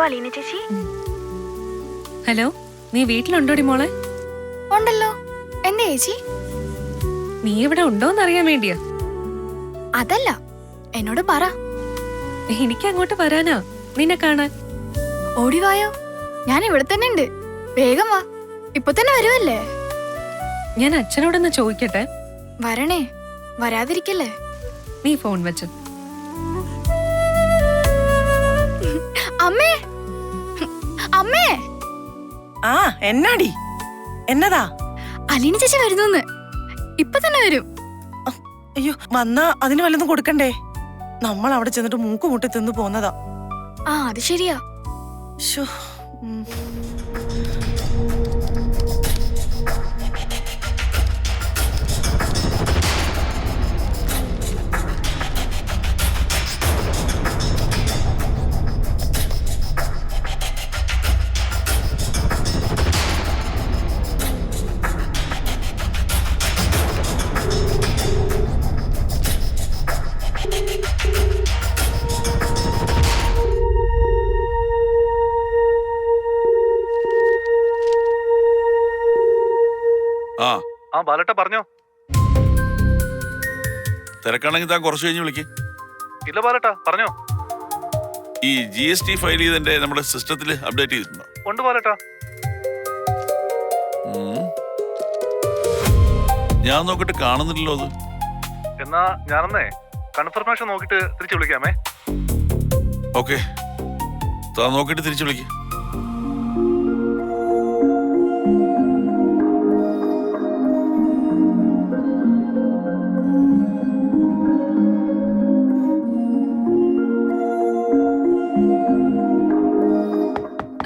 അലീന ചേച്ചി. ഹലോ, നീ വീട്ടിലുണ്ടോടി മോളെ? ഉണ്ടല്ലോ. എന്താ ചേച്ചി? നീ ഇവിടെ ഉണ്ടോന്ന് അറിയാൻ വേണ്ടിയാ. അതല്ല, എന്നോട് പറ. എനിക്ക് അങ്ങോട്ട് വരാനാ നിന്നെ കാണാൻ. ഓടിവായോ, ഞാൻ ഇവിടെ തന്നെ ഉണ്ട്. വേഗം വാ, ഇപ്പൊ തന്നെ വരുമല്ലേ? ഞാൻ അച്ഛനോടൊന്ന് ചോദിക്കട്ടെ. വരണേ, വരാതിരിക്കല്ലേ. നീ ഫോൺ വെച്ചു. അമ്മേ, അമ്മേ. ആ, എന്നാടി? എന്നതാ? അലീന ചേച്ചി വരുന്നു. ഇപ്പൊ തന്നെ വരും. അയ്യോ, വന്നാ അതിന് വല്ലതും കൊടുക്കണ്ടേ? നമ്മൾ അവിടെ ചെന്നിട്ട് മൂക്ക് മുട്ടി തിന്നു പോന്നതാ. ആ, അത് ശരിയാ. ശോ, ആ ബാലട്ട പറഞ്ഞോ. തിരക്കാണെങ്കിൽ താൻ കുറച്ച് കഴിഞ്ഞ് വിളിക്ക്. ഇല്ല ബാലട്ട പറഞ്ഞോ. ഈ GST ഫയൽ ചെയ്തതിന്റെ നമ്മുടെ സിസ്റ്റത്തിൽ അപ്ഡേറ്റ് ചെയ്തിട്ടുണ്ടോ? ഉണ്ട് ബാലട്ട. ഞാൻ നോക്കിട്ട് കാണുന്നില്ലല്ലോ അത്. എന്നാ ഞാനൊന്നേ കൺഫർമേഷൻ നോക്കിട്ട് തിരിച്ചു വിളിക്കാമേ. ഓക്കെ, താൻ നോക്കിട്ട് തിരിച്ചു വിളിക്ക്.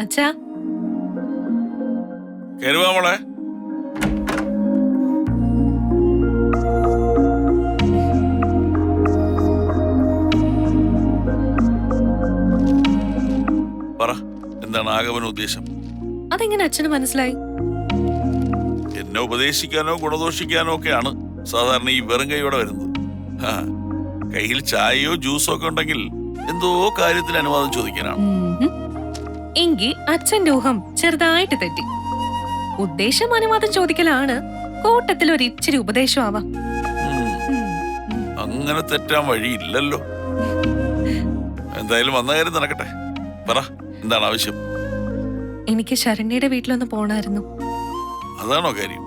അച്ഛാ, കയറുവാ മോളെ. പറ, എന്താണ് ആഗമന ഉദ്ദേശം? അതെങ്ങനെ അച്ഛന് മനസ്സിലായി? എന്നെ ഉപദേശിക്കാനോ ഗുണദോഷിക്കാനോ ഒക്കെയാണ് സാധാരണ ഈ വെറും കൈയോടെ വരുന്നത്. കയ്യിൽ ചായയോ ജ്യൂസോ ഒക്കെ ഉണ്ടെങ്കിൽ എന്തോ കാര്യത്തിന് അനുവാദം ചോദിക്കാനാണ്. എങ്കിൽ അച്ഛന്റെ ഊഹം ചെറുതായിട്ട് തെറ്റി. ഉദ്ദേശം അനുവാദം ചോദിക്കലാണ്, കൂട്ടത്തിൽ ഒരു ഇച്ചിരി ഉപദേശം ആവാം. അങ്ങനെ തെറ്റാൻ വഴിയില്ലല്ലോ. എന്തായാലും വന്ന കാര്യം നടക്കട്ടെ. പറ, എന്താണ് ആവശ്യം? എനിക്ക് ശരണ്യയുടെ വീട്ടിലൊന്ന് പോണായിരുന്നു. അതാണോ കാര്യം?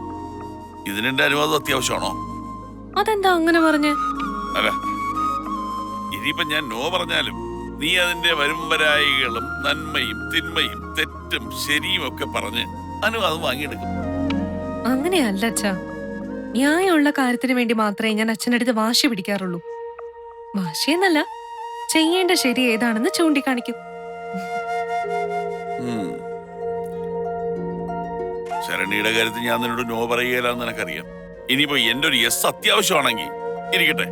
ഇതിനെന്റെ അനുവാദം അത്യാവശ്യമാണോ? അതെന്താ അങ്ങനെ പറഞ്ഞ്? അല്ല, ഇനിയിപ്പൊ ഞാൻ നോ പറഞ്ഞാലും നീ അതിന്റെ വരുംവരായികളും നന്മയും തിന്മയും തെറ്റും ശരിയും ഒക്കെ പറഞ്ഞ് അനുവാദം വാങ്ങിയെടുക്കും. അങ്ങനെയല്ല അച്ഛാ, ന്യായമുള്ള കാര്യത്തിന് വേണ്ടി മാത്രമേ ഞാൻ അച്ഛനടുത്ത് വാശി പിടിക്കാറുള്ളൂ. വാശിയെന്നല്ല, ചെയ്യേണ്ട ശരി ഏതാണെന്ന് ചൂണ്ടിക്കാണിക്കും. ശരണിയുടെ കാര്യത്തിൽ ഞാൻ നിന്നോട് നോ പറയുകയില്ലെന്ന് എനിക്കറിയാം. ഇനിയിപ്പോ എന്റെ ഒരു യെസ് അത്യാവശ്യമാണെങ്കിൽ ഇരിക്കട്ടെ,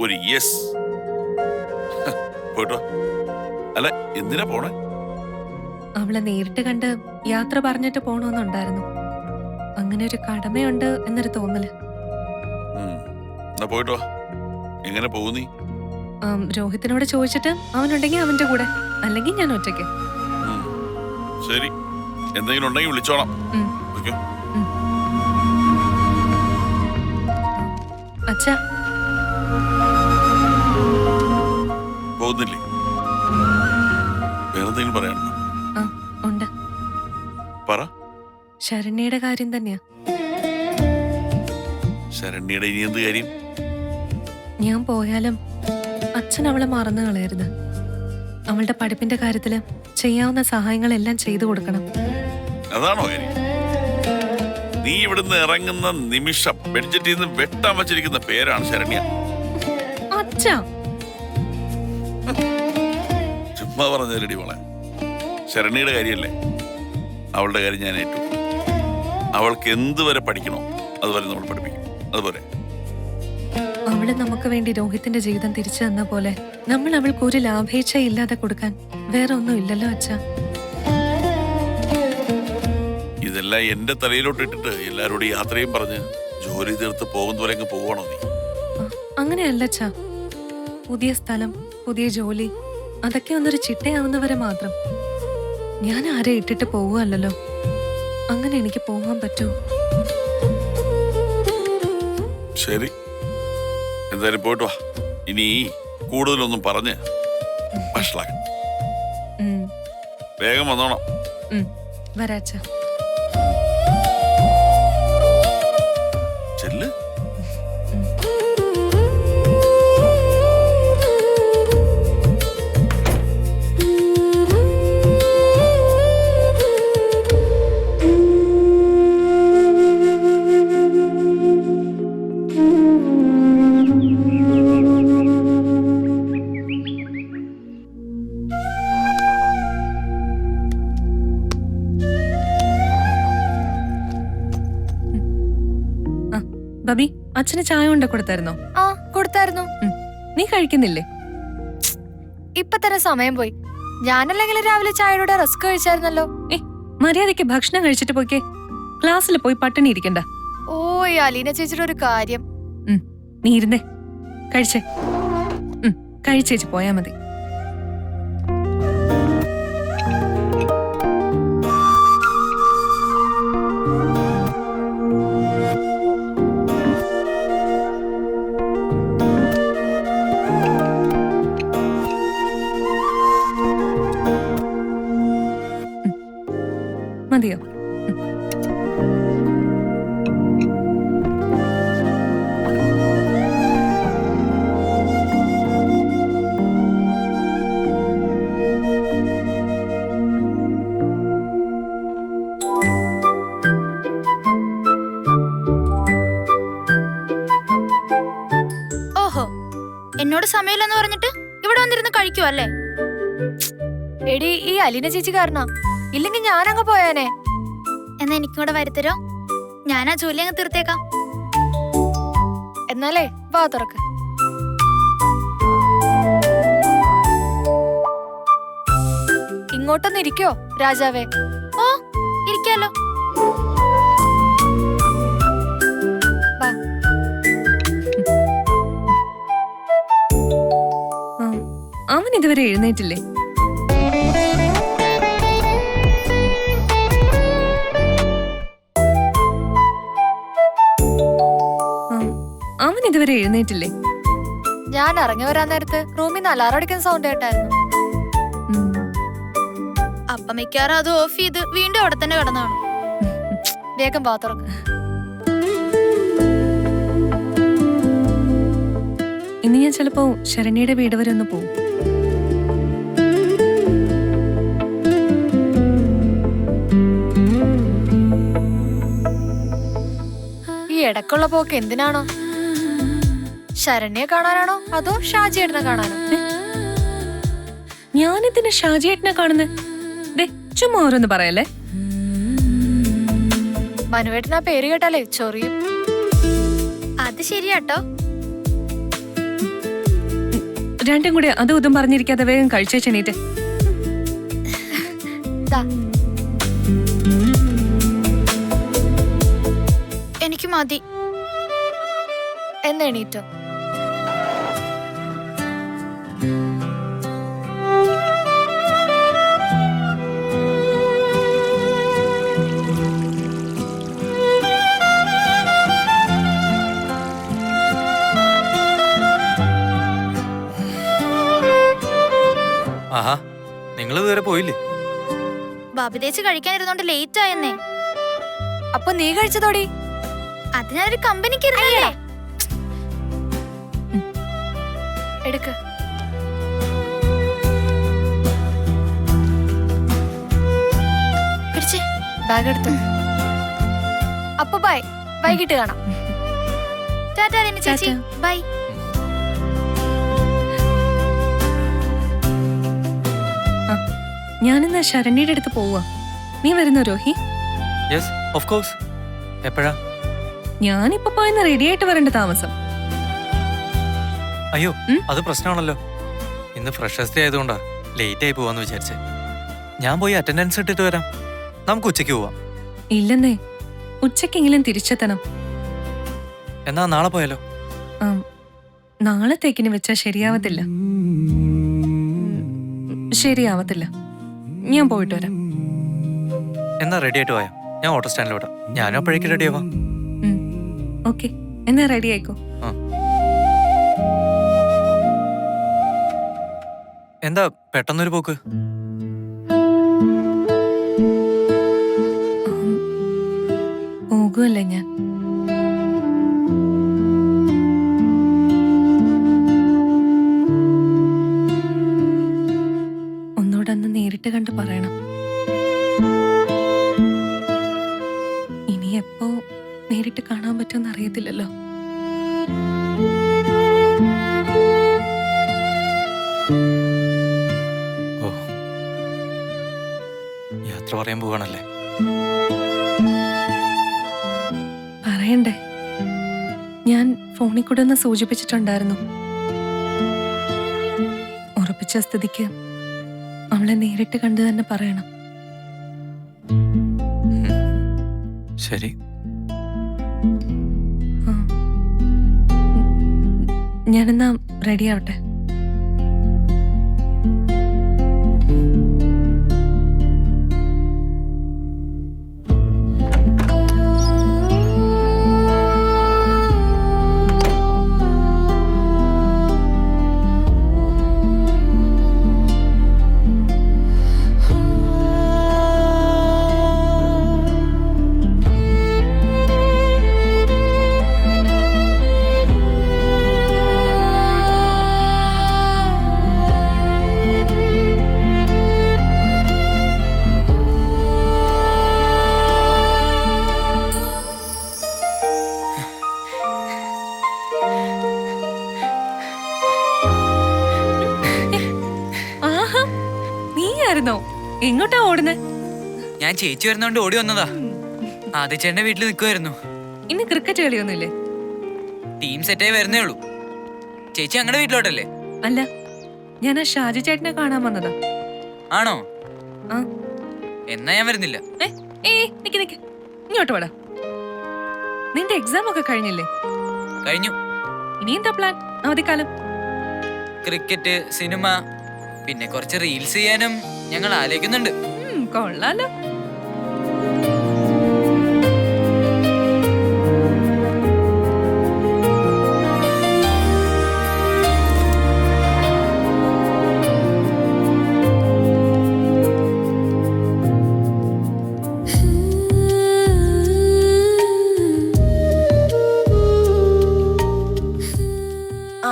ഒരു യെസ്. പോയിട്ടോ. അല്ല, എന്തിനാ പോണേ? അവളെ നേരിട്ട് കണ്ട് യാത്ര പറഞ്ഞിട്ട് പോണോന്നുണ്ടായിരുന്നു. അങ്ങനെ ഒരു കടമയുണ്ട് എന്നൊരു തോന്നല്. എന്നാ പോയിട്ടോ. എങ്ങനെ പോകും നീ? രോഹിത്തിനോട് ചോദിച്ചിട്ട് അവനുണ്ടെങ്കിൽ അവന്റെ കൂടെ, അല്ലെങ്കിൽ ഞാൻ ഒറ്റയ്ക്ക്. ശരി, എന്തെങ്കിലും ഉണ്ടെങ്കിൽ വിളിച്ചോളാം. അച്ഛാ, പോകുന്നില്ലേ? വേറെന്തെങ്കിലും പറയാനുണ്ടോ? ഉണ്ട്. പറ. ശരണ്യയുടെ കാര്യം തന്നെയാ. ശരണ്യയുടെ ഇനി എന്ത് കാര്യം? ഞാൻ പോയാലും അച്ഛൻ അവളെ മറന്നു കളയരുത്. അവളുടെ പഠിപ്പിന്റെ കാര്യത്തില് ചെയ്യാവുന്ന സഹായങ്ങളെല്ലാം ചെയ്തു കൊടുക്കണം. അതാണോ കാര്യം? നീ ഇവിടുന്ന് ഇറങ്ങുന്ന നിമിഷം ബഡ്ജറ്റിൽ നിന്ന് വെട്ടാൻ വച്ചിരിക്കുന്ന പേരാണ് ശരണ്യ. അച്ഛാ, ചുമ്മാ പറഞ്ഞതല്ലടി മോളെ. ശരണ്യയുടെ കാര്യമല്ലേ, അവളുടെ കാര്യം ഞാൻ ഏറ്റു. അവൾക്ക് എന്തുവരെ പഠിക്കണോ അതുവരെ നമ്മൾ പഠിപ്പിക്കും. അതുപോലെ അവള് നമുക്ക് വേണ്ടി രോഹിത്തിന്റെ ജീവിതം തിരിച്ചു തന്ന പോലെ നമ്മൾ അവൾക്ക് ഒരു ലാഭേച്ഛ ഇല്ലാതെ കൊടുക്കാൻ വേറെ ഒന്നും ഇല്ലല്ലോ അച്ഛാ. ഇതെല്ലാം എന്റെ തലയിലോട്ട് ഇട്ടിട്ട് എല്ലാരോടും യാത്രയും പറഞ്ഞ് ജോലി തീർത്ത് പോകുന്നവരെ അങ്ങ് പോകണോ നീ? അങ്ങനെയല്ല അച്ഛാ. പുതിയ സ്ഥലം, പുതിയ ജോലി, അതൊക്കെ ഒന്നൊരു ചിട്ടയാവുന്നവരെ മാത്രം. ഞാൻ ആരെ ഇട്ടിട്ട് പോവുകയല്ലോ. അങ്ങനെ എനിക്ക് പോകാൻ പറ്റുമോ? ശരി, എന്തായാലും പോയിട്ട് വാ. ഇനി കൂടുതലൊന്നും പറഞ്ഞ് വഷളാക്കണം. വേഗം വന്നോണം. വരാച്ച. ചെല്ല്. ബബി, അച്ഛന് ചായ കൊണ്ട് കൊടുത്തായിരുന്നോ? ആ കൊടുത്തായിരുന്നു. നീ കഴിക്കുന്നില്ലേ? ഇപ്പൊ തന്നെ സമയം പോയി. ഞാനല്ലെങ്കിൽ രാവിലെ ചായയുടെ റസ്ക് കഴിച്ചായിരുന്നല്ലോ. മര്യാദയ്ക്ക് ഭക്ഷണം കഴിച്ചിട്ട് പോയിക്കേ. ക്ലാസ്സിൽ പോയി പട്ടിണി ഇരിക്കണ്ട. ഓ ഈ അലീന ചേച്ചിയുടെ ഒരു കാര്യം. നീ ഇരുന്നേ, കഴിച്ചേ. കഴിച്ചേച്ച് പോയാ മതി. മതിയോ? ഓഹോ, എന്നോട് സമയമില്ലെന്ന് പറഞ്ഞിട്ട് ഇവിടെ വന്നിരുന്ന് കഴിക്കുവല്ലേ? എടി ഈ അലീന ചേച്ചി കാരണ. ഇല്ലെങ്കിൽ ഞാനങ്ങ് പോയാനെ. എന്നാ എനിക്കൂടെ വരുത്തരോ? ഞാൻ ആ ജോലി അങ്ങ് തീർത്തേക്കാം. എന്നാലേ വാ തുറക്ക്. ഇങ്ങോട്ടൊന്ന് ഇരിക്കോ രാജാവേ? ഓ ഇരിക്കാലോ. വാ. അവൻ ഇതുവരെ എഴുന്നേറ്റില്ലേ? അവൻ ഇതുവരെ എഴുന്നേറ്റില്ലേ? ഞാൻ ഇറങ്ങി വരാൻ നേരത്ത് റൂമിൽ നിന്ന് അലാറം അടിക്കുന്ന സൗണ്ട് കേട്ടായിരുന്നു. അപ്പൊ മിക്കാറും അത് ഓഫ് ചെയ്ത് വീണ്ടും അവിടെ തന്നെ കിടന്നാണ്. വേഗം വാ തുറക്ക്. ഇന്ന് ഞാൻ ചിലപ്പോ ശരണ്യയുടെ വീട് വരെ ഒന്ന് പോവും. ഈ ഇടക്കുള്ള പോക്ക് എന്തിനാണോ? ശരണ്യെ കാണാനാണോ അതോ ഷാജിയേട്ടനെ കാണാനോ? ഞാനിതിന് ഷാജിയേട്ടനെ കാണുന്നത്? ചുമ്മാ ഓരോന്ന് പറയല്ലേ. മനുവേട്ടൻ ആ പേര് കേട്ടാലേ ചൊറിയും. അത് ശരിയാട്ടോ. രണ്ടും കൂടി അതും ഇതും പറഞ്ഞിരിക്കാതെ വേഗം കഴിച്ചേച്ചെണീറ്റ്. എനിക്ക് മതി. എന്നെണീറ്റോ? ആഹാ, നിങ്ങൾ ഇതുവരെ പോയില്ലേ? ബാബിതേച്ച് കഴിക്കാനിരുന്നോണ്ട് ലേറ്റ് ആയെന്നേ. അപ്പൊ നീ കഴിച്ചതോടി? അത് ഞാനൊരു കമ്പനിക്ക് എടുക്ക്. പിടിച്ചേ, ബാഗ് എടുത്തു. അപ്പൊ ബൈ, വൈകിട്ട് കാണാം. ടാറ്റാ ചേച്ചി, ബൈ. ഞാനിന്ന് ശരണ്യയുടെ അടുത്ത് പോവാ. നീ വരുന്നോ രോഹി? Yes, of course. എപ്പോഴാ? ഞാനിപ്പോ പോയെന്ന് റെഡി ആയിട്ട് വരേണ്ട താമസം. അയ്യോ, അത് പ്രശ്നമാണല്ലോ. ഇന്ന് ഫ്രഷേഴ്സ് ഡേ ആയതുകൊണ്ടാ ലേറ്റ് ആയി പോവാന്ന് വിചാരിച്ചേ. ഞാൻ പോയി അറ്റൻഡൻസ് ഇട്ടിട്ട് വരാം. നമുക്ക് ഉച്ചയ്ക്ക് പോവാം. ഇല്ലെന്നേ, ഉച്ചക്കെങ്കിലും തിരിച്ചെത്തണം. എന്നാ നാളെ പോയാലോ? നാളത്തേക്കിന് വെച്ചാ ശരിയാവത്തില്ല. ശരിയാവത്തില്ല. ഞാൻ പോയിട്ട് വരാം. എന്നാ റെഡി ആയിട്ട് പോയാ ഞാൻ ഓട്ടോ സ്റ്റാൻഡിൽ വിടാം. ഞാനും അപ്പോഴേക്ക് റെഡി ആവാം. ഓക്കെ, എന്നാ റെഡി ആയിക്കോ. എന്താ പെട്ടെന്നൊരു പോക്ക്? പോകുമല്ലേ ഞാൻ. ഒന്നോടന്ന് നേരിട്ട് കണ്ട് പറയണം. ഇനി എപ്പോ നേരിട്ട് കാണാൻ പറ്റുമെന്ന് അറിയത്തില്ലല്ലോ. ഓ, യാത്ര പറയാൻ പോവാണല്ലേ? പറയണ്ടേ? ഞാൻ ഫോണിൽ കൂടെ ഒന്ന് സൂചിപ്പിച്ചിട്ടുണ്ടായിരുന്നു. ഉറപ്പിച്ച സ്ഥിതിക്ക് അവളെ നേരിട്ട് കണ്ടു തന്നെ പറയണം. ശരി. ആ. ഞാനെന്നാ റെഡി ആവട്ടെ. എങ്ങോട്ടാ ഓടുന്നേ? ഞാൻ ചേച്ചി വരുന്നോണ്ട് ഓടി വന്നതാ. ആദിച്ചേട്ടന്റെ വീട്ടിൽ നിൽക്കുമായിരുന്നു. ഇന്ന് ക്രിക്കറ്റ് കളിയൊന്നുമില്ലേ? ടീം സെറ്റായി വരുന്നേ ഉള്ളൂ. ചേച്ചി ഞങ്ങളുടെ വീട്ടിലോട്ടല്ലേ? അല്ല, ഞാൻ ആ ഷാജി ചേട്ടനെ കാണാൻ വന്നതാ. ആണോ? ആ. എന്നാ ഞാൻ വരുന്നില്ല. നിക്ക് നിക്ക്, ഇങ്ങോട്ട് വാടാ. നിന്റെ എക്സാം ഒക്കെ കഴിഞ്ഞില്ലേ? കഴിഞ്ഞു. ഇനി എന്താ പ്ലാൻ അവധിക്കാലം? ക്രിക്കറ്റ്, സിനിമ, പിന്നെ കുറച്ച് റീൽസ് ചെയ്യാനും ഞങ്ങൾ ആലോചിക്കുന്നുണ്ട്. കൊള്ളാലോ.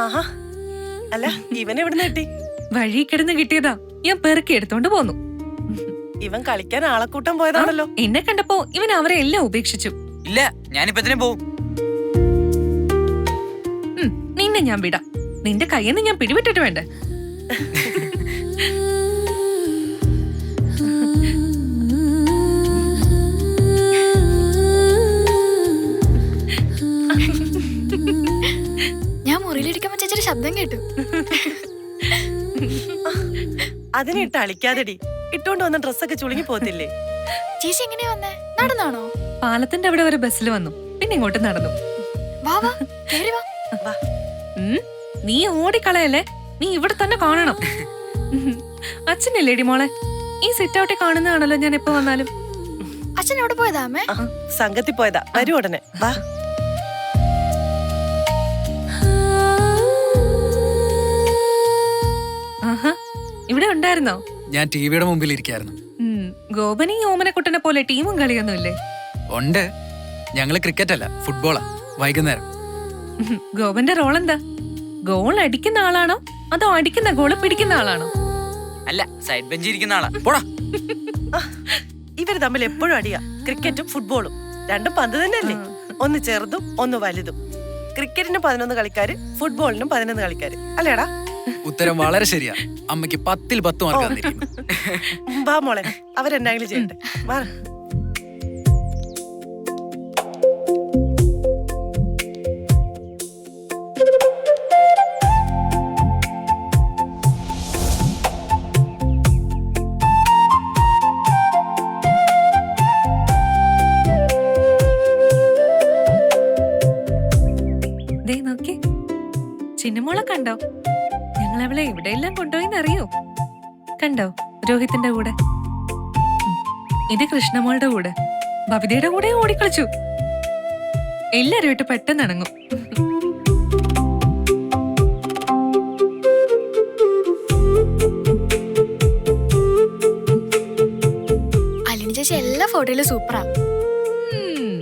ആഹാ, അല്ല ഇവനെ എവിടുന്ന് കിട്ടി? വഴി കിടന്ന് കിട്ടിയതാ, ഞാൻ പെറുക്കി എടുത്തോണ്ട് പോന്നു. ഇവൻ കളിക്കാൻ ആളെക്കൂട്ടം പോയതാണല്ലോ. എന്നെ കണ്ടപ്പോ ഇവൻ അവരെ എല്ലാം ഉപേക്ഷിച്ചു. ഇല്ല, ഞാനിപ്പോ തന്നെ പോവും. നിന്നെ ഞാൻ വിടാം. നിന്റെ കയ്യിന്ന് ഞാൻ പിടിവിട്ടിട്ട് വേണ്ടേ? ഞാൻ മുറിയിലിരിക്കുമ്പോ ചേച്ചൊരു ശബ്ദം കേട്ടു. അതിനിട്ട് അളിക്കാതെടി. ഇട്ടോണ്ട് വന്ന ഡ്രസ്സൊക്കെ ചുളുങ്ങി പോത്തില്ലേ? ചേച്ചി എങ്ങനെയാ വന്നേ? നടന്നാണോ? പാലത്തിന്റെ അവിടെ വരെ ബസ്സിൽ വന്നു, പിന്നെ ഇങ്ങോട്ട് നടന്നു. വാ വാ, കേറി വാ. നീ ഓടിക്കളയല്ലേ, നീ ഇവിടെ തന്നെ കാണണം. അച്ഛനല്ലേടി മോളെ, ഈ സിറ്റ് ഔട്ടിൽ കാണുന്നതാണല്ലോ ഞാൻ എപ്പോ വന്നാലും. അച്ഛൻ എവിടെ പോയതാ അമ്മേ? സംഘത്തിൽ പോയതാ, വരും ഉടനെ. വാ. ആഹാ, ഇവിടെ ഉണ്ടായിരുന്നോ? ഞാൻ ടിവിയുടെ മുമ്പിൽ ഇരിക്കായിരുന്നു. ഗോപനി ഓമനക്കുട്ടനെ പോലെ ടീമും കളിയൊന്നുമില്ലേ? ഉണ്ട്. ഞങ്ങള് ക്രിക്കറ്റ് അല്ല, ഫുട്ബോളാ. വൈകുന്നേരം. ഗോപന്റെ റോൾ എന്താ? ഗോൾ അടിക്കുന്ന ആളാണോ അതോ അടിക്കുന്ന ഗോള് പിടിക്കുന്ന ആളാണോ? അല്ല, സൈഡ് ബെഞ്ചിൽ ഇരിക്കുന്ന ആളാ. പോടാ. ഇവര് തമ്മിൽ എപ്പോഴും അടിയാ. ക്രിക്കറ്റും ഫുട്ബോളും രണ്ടും പന്ത് തന്നെയല്ലേ? ഒന്ന് ചെറുതും ഒന്ന് വലുതും. ക്രിക്കറ്റിന് 11 കളിക്കാര്, ഫുട്ബോളിനും 11 കളിക്കാര്, അല്ലേടാ? ഉത്തരം വളരെ ശരിയാ. അമ്മയ്ക്ക് 10ൽ 10 മാർക്ക് തന്നിരിക്കുന്നു. വാ മോളെ, അവരെന്തെങ്കിലും ചെയ്യട്ടെ. വാ. നോക്കി, ചിന്നമോളെ കണ്ടോ? ഞങ്ങൾ അവളെ എവിടെയെല്ലാം കൊണ്ടുപോയിന്ന് അറിയോ? കണ്ടോ രോഹിത്തിന്റെ കൂടെ? ഇത് കൃഷ്ണമോളുടെ കൂടെ, ബബിതയുടെ കൂടെ ഓടിക്കളിച്ചു. എല്ലാരുമായിട്ട് പെട്ടെന്ന് ഇണങ്ങും. അലിന ചേച്ചി എല്ലാ ഫോട്ടോയിലും സൂപ്പറാ. ഉം.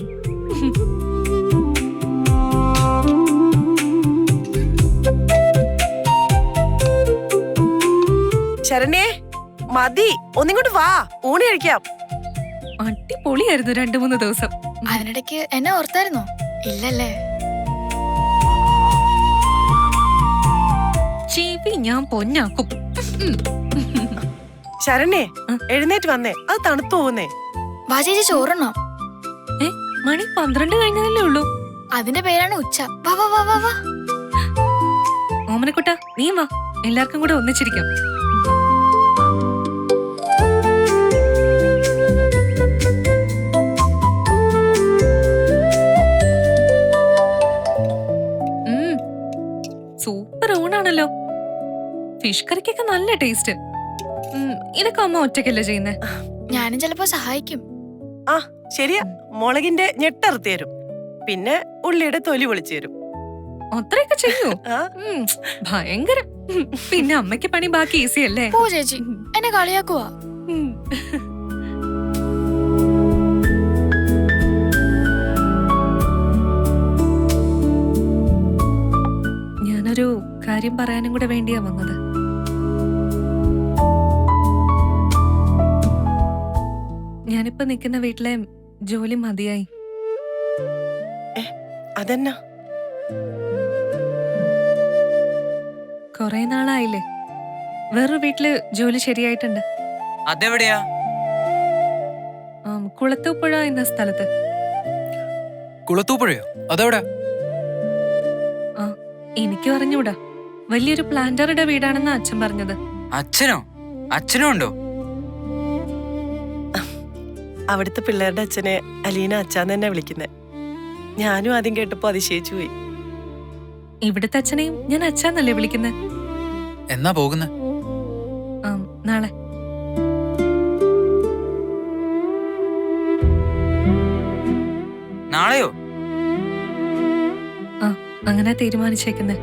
ശരണ്യേ മതി, ഒന്നിങ്ങോട്ട് വാ, ഊണ് കഴിക്കാം. അടിപൊളിയായിരുന്നു 2-3 ദിവസം. അതിനിടയ്ക്ക് എന്നെ ഓർത്തായിരുന്നോ? ഇല്ലല്ലേ? ചെവി ഞാൻ പൊന്നാക്കും. ശരണ്യേ എഴുന്നേറ്റ് വന്നേ, അത് തണുത്തു പോകുന്നേ. വാ ചേച്ചി ചോറുണ്ണോ? മണി 12 കഴിഞ്ഞതല്ലേ ഉള്ളൂ. അതിന്റെ പേരാണ് ഉച്ച. വാ വാ വാ വാ വാ. ഓമനക്കുട്ട നീ വാ, എല്ലാവർക്കും കൂടെ ഒന്നിച്ചിരിക്കാം. സൂപ്പർ ഊണാണല്ലോ. ഫിഷ് കറിക്കൊക്കെ നല്ല ടേസ്റ്റ്. ഇതൊക്കെ അമ്മ ഒറ്റയ്ക്കല്ലേ ചെയ്യുന്നേ? ഞാനും ചിലപ്പോ സഹായിക്കും. ആ ശരിയാ, മുളകിന്റെ ഞെട്ടറുത്തി തരും, പിന്നെ ഉള്ളിയുടെ തൊലി പൊളിച്ചു തരും. അത്രയൊക്കെ ചെയ്യൂ? ആ ഭയങ്കര. പിന്നെ അമ്മയ്ക്ക് പണി ബാക്കി ഈസി അല്ലേ? പോ ചേച്ചി, എന്നെ കളിയാക്കുവാ. ഉം. ഞാനൊരു കാര്യം പറയാനും കൂടെ വേണ്ടിയാ വന്നത്. ഞാനിപ്പോ നിൽക്കുന്ന വീട്ടിലെ ജോലി മതിയായി. അതെന്നാ? കൊറേ നാളായില്ലേ, വേറൊരു വീട്ടില് ജോലി ശരിയായിട്ടുണ്ട്. അതെവിടെയാ? കുളത്തൂപ്പുഴ എന്ന സ്ഥലത്ത്. കുളത്തൂപ്പുഴയോ? അതെവിടെ? എനിക്കും അറിഞ്ഞൂടാ, വലിയൊരു പ്ലാന്ററുടെ വീടാണെന്ന് അച്ഛൻ പറഞ്ഞത്. അച്ഛനോ? അച്ഛനും ഉണ്ടോ? അവിടുത്തെ പിള്ളേരുടെ അച്ഛനെ അലീന അച്ഛാന്ന് തന്നെ വിളിക്കുന്നേ. ഞാനും ആദ്യം കേട്ടപ്പോ അതിശയിച്ചു പോയി. ഇവിടുത്തെ അച്ഛനെയും ഞാൻ അച്ഛന്നല്ലേ വിളിക്കുന്നത്. എന്നാ പോകുന്നേ? നാളെ. നാളെയോ? അങ്ങനെ തീരുമാനിച്ചേക്കുന്നേ.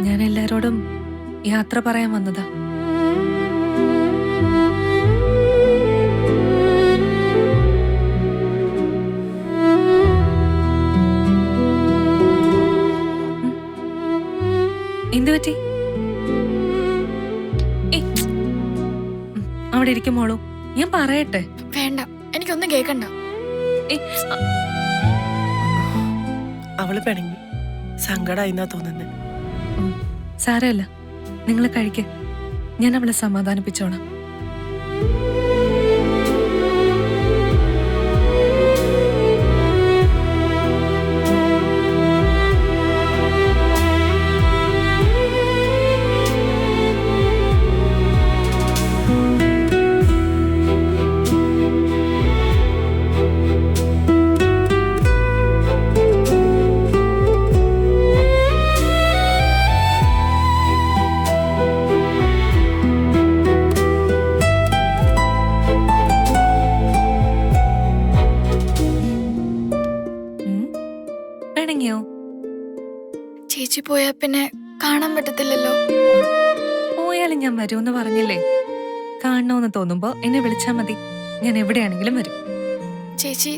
ഞാൻ എല്ലാരോടും യാത്ര പറയാൻ വന്നതാ. എന്തു പറ്റി? അവിടെ ഇരിക്കുമോളൂ, ഞാൻ പറയട്ടെ. വേണ്ട, എനിക്കൊന്നും കേക്കണ്ട. അവള് പിണങ്ങി, സങ്കടായിന്നാ തോന്നുന്നേ. സാരമില്ല, നിങ്ങൾ കഴിക്ക്, ഞാൻ അവളെ സമാധാനിപ്പിച്ചോളാം. ചേച്ചി പോയാ പിന്നെ കാണാൻ പറ്റത്തില്ലല്ലോ. പോയാലും ഞാൻ വരുമെന്ന് പറഞ്ഞില്ലേ. കാണണമെന്ന് തോന്നുമ്പോ എന്നെ വിളിച്ചാ മതി, ഞാൻ എവിടെയാണെങ്കിലും വരും. ചേച്ചി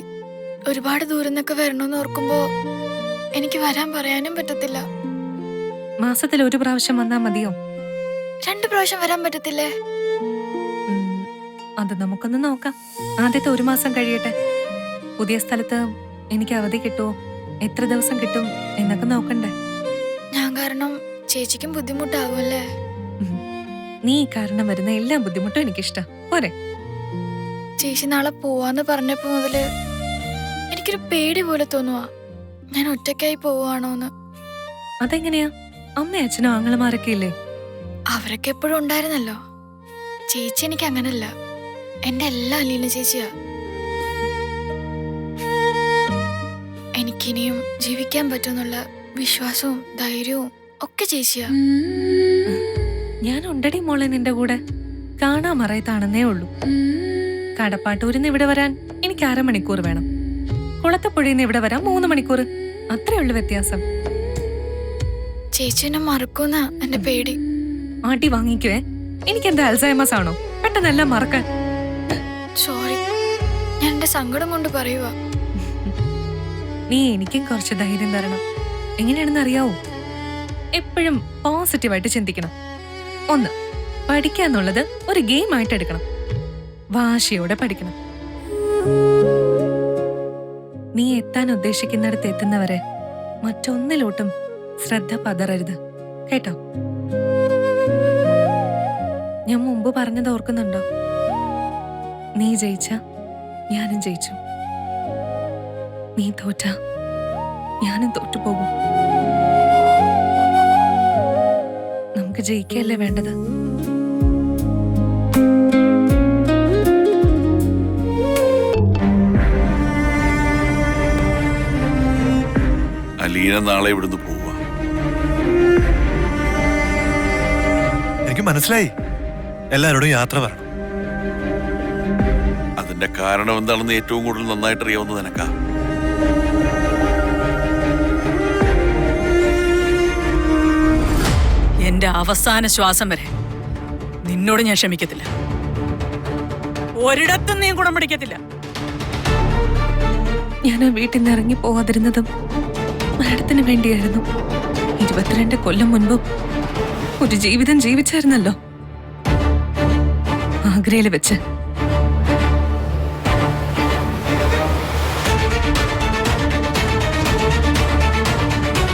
ഒരുപാട് ദൂരം നിന്നൊക്കെ വരണമെന്ന് ഓർക്കുമ്പോ എനിക്ക് വരാൻ പറയാനും പറ്റത്തില്ല. മാസത്തിൽ 1 പ്രാവശ്യം വന്നാ മതിയോ? 2 പ്രാവശ്യം വരാൻ പറ്റത്തില്ലേ? അത് നമുക്കൊന്ന് നോക്കാം. ആദ്യത്തെ 1 മാസം കഴിയട്ടെ. പുതിയ സ്ഥലത്ത് എനിക്ക് അവധി കിട്ടുമോ, എത്ര ദിവസം കിട്ടും എന്നൊക്കെ നോക്കണ്ടേ. ഞാൻ കാരണം ചേച്ചിക്കും ബുദ്ധിമുട്ടാവുമല്ലേ? നീ കാരണം വരുന്ന എല്ലാ ബുദ്ധിമുട്ടും എനിക്കിഷ്ടം. പോരെ? ചേച്ചി നാളെ പോവാന്ന് പറഞ്ഞപ്പോ മുതല് എനിക്കൊരു പേടി പോലെ തോന്നുവാ, ഞാൻ ഒറ്റയ്ക്കായി പോവാണോന്ന്. അതെങ്ങനെയാ? അമ്മയും അച്ഛനും ആങ്ങളമാരൊക്കെ ഇല്ലേ? അവരൊക്കെ എപ്പോഴും ഉണ്ടായിരുന്നല്ലോ. ചേച്ചി എനിക്ക് അങ്ങനല്ല, എന്റെ എല്ലാം അലീന ചേച്ചിയാ. എനിക്കിനിയും ജീവിക്കാൻ പറ്റുന്നുള്ള വിശ്വാസവും ധൈര്യവും ഒക്കെ ചേച്ചിയാ. ഞാൻ ഉണ്ടടി മോളെ നിന്റെ കൂടെ. കാണാമറയത്താണെന്നേ ഉള്ളൂ. കടപ്പാട്ടൂരിൽ നിന്ന് ഇവിടെ വരാൻ എനിക്ക് 1/2 മണിക്കൂർ വേണം. കുളത്തപ്പുഴയിൽ നിന്ന് ഇവിടെ വരാൻ 3 മണിക്കൂർ. അത്രയുള്ള വ്യത്യാസം. ചേച്ചി എന്നെ മറക്കുന്ന എന്റെ പേടി. ആട്ടി വാങ്ങിക്കുവേ. എനിക്ക് എന്താ അൽസൈമസ് ആണോ? പെട്ടെന്നെല്ലാം മറക്കാൻ. സോറി, ഞാൻ എന്റെ സങ്കടം കൊണ്ട് പറയുക. നീ എനിക്കും കുറച്ച് ധൈര്യം തരണം. എങ്ങനെയാണെന്ന് അറിയാവോ? എപ്പോഴും പോസിറ്റീവായിട്ട് ചിന്തിക്കണം. 1, പഠിക്കാന്നുള്ളത് ഒരു ഗെയിം ആയിട്ട് എടുക്കണം. വാശിയോടെ പഠിക്കണം. നീ എത്താൻ ഉദ്ദേശിക്കുന്നിടത്ത് എത്തുന്നവരെ മറ്റൊന്നിലോട്ടും ശ്രദ്ധ പതറരുത്, കേട്ടോ? ഞാൻ മുമ്പ് പറഞ്ഞത് ഓർക്കുന്നുണ്ടോ? നീ ജയിച്ച ഞാനും ജയിച്ചു. നീ തോറ്റ ഞാനും തോറ്റുപോകും. നമുക്ക് ജയിക്കല്ലേ വേണ്ടത്. അലീന നാളെ ഇവിടുന്ന് പോവുക. എനിക്ക് മനസ്സിലായി. എല്ലാവരോടും യാത്ര പറയണം. അതിന്റെ കാരണം എന്താണെന്ന് ഏറ്റവും കൂടുതൽ നന്നായിട്ട് അറിയാവുന്നത് നിനക്കാ. എന്റെ അവസാന ശ്വാസം വരെ നിന്നോട് ഞാൻ ക്ഷമിക്കത്തില്ല. ഒരിടത്തും നീ ഗുണം പിടിക്കത്തില്ല. ഞാൻ ആ വീട്ടിൽ നിന്ന് ഇറങ്ങി പോവാതിരുന്നതും മരണത്തിന് വേണ്ടിയായിരുന്നു. 22 കൊല്ലം മുൻപും ഒരു ജീവിതം ജീവിച്ചായിരുന്നല്ലോ. ആഗ്രയിൽ വെച്ച്